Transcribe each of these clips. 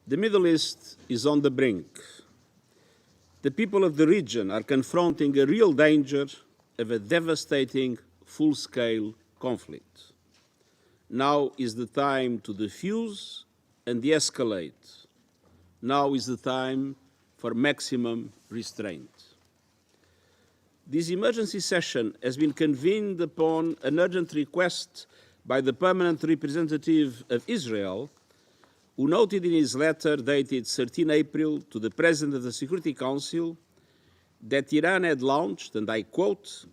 The Middle East is on the brink. The people of the region are confronting a real danger of a devastating, full-scale conflict. Now is the time to defuse and de-escalate. Now is the time for maximum restraint. This emergency session has been convened upon an urgent request by the permanent representative of Israel, who noted in his letter dated 13 April to the President of the Security Council that Iran had launched, and I quote,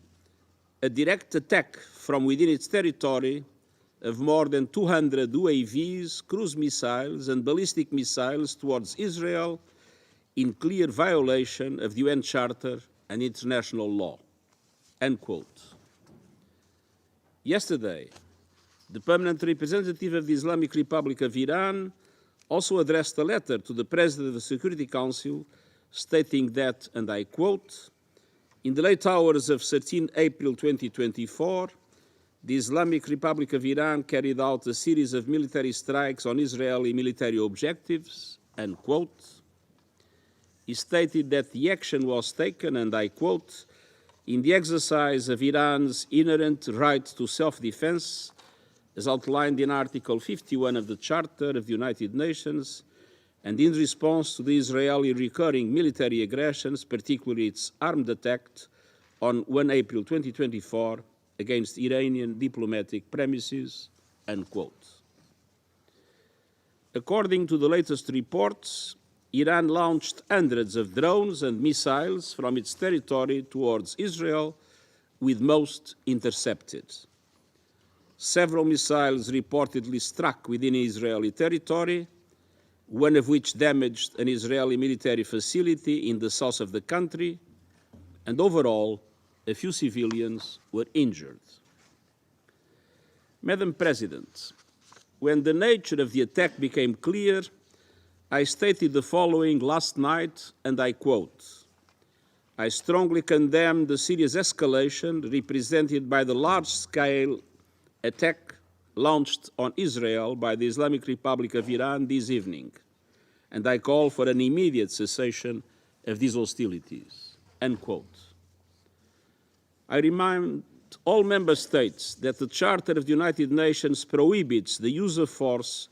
a direct attack from within its territory of more than 200 UAVs, cruise missiles, and ballistic missiles towards Israel in clear violation of the UN Charter and international law, end quote. Yesterday, the permanent representative of the Islamic Republic of Iran also addressed a letter to the President of the Security Council stating that, and I quote, in the late hours of 13 April 2024, the Islamic Republic of Iran carried out a series of military strikes on Israeli military objectives, end quote. He stated that the action was taken, and I quote, in the exercise of Iran's inherent right to self-defense, as outlined in Article 51 of the Charter of the United Nations, and in response to the Israeli recurring military aggressions, particularly its armed attack on 1 April 2024 against Iranian diplomatic premises, end quote. According to the latest reports, Iran launched hundreds of drones and missiles from its territory towards Israel, with most intercepted. Several missiles reportedly struck within Israeli territory, one of which damaged an Israeli military facility in the south of the country, and overall, a few civilians were injured. Madam President, when the nature of the attack became clear, I stated the following last night, and I quote, I strongly condemn the serious escalation represented by the large-scale attack launched on Israel by the Islamic Republic of Iran this evening, and I call for an immediate cessation of these hostilities, end quote. I remind all member states that the Charter of the United Nations prohibits the use of force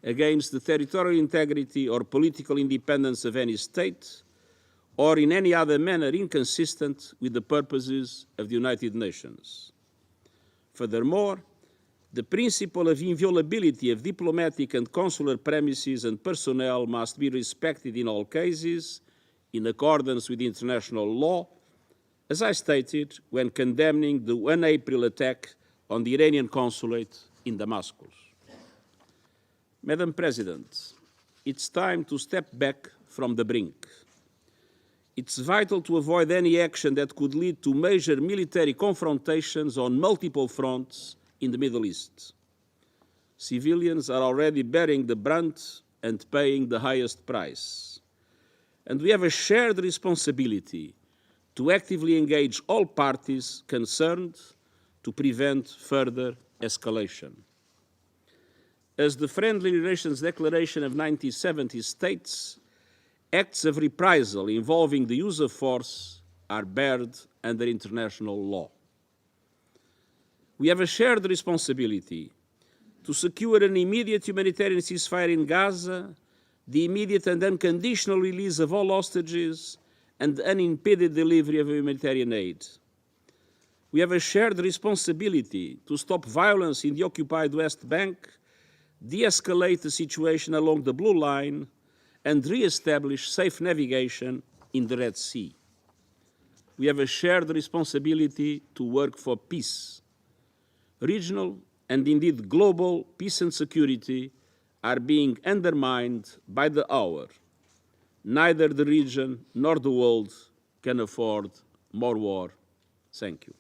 against the territorial integrity or political independence of any state, or in any other manner inconsistent with the purposes of the United Nations. Furthermore, the principle of inviolability of diplomatic and consular premises and personnel must be respected in all cases, in accordance with international law, as I stated when condemning the 1 April attack on the Iranian consulate in Damascus. Madam President, it's time to step back from the brink. It's vital to avoid any action that could lead to major military confrontations on multiple fronts in the Middle East. Civilians are already bearing the brunt and paying the highest price. And we have a shared responsibility to actively engage all parties concerned to prevent further escalation. As the Friendly Relations Declaration of 1970 states, acts of reprisal involving the use of force are barred under international law. We have a shared responsibility to secure an immediate humanitarian ceasefire in Gaza, the immediate and unconditional release of all hostages, and unimpeded delivery of humanitarian aid. We have a shared responsibility to stop violence in the occupied West Bank, de-escalate the situation along the Blue Line, and re-establish safe navigation in the Red Sea. We have a shared responsibility to work for peace. Regional and indeed global peace and security are being undermined by the hour. Neither the region nor the world can afford more war. Thank you.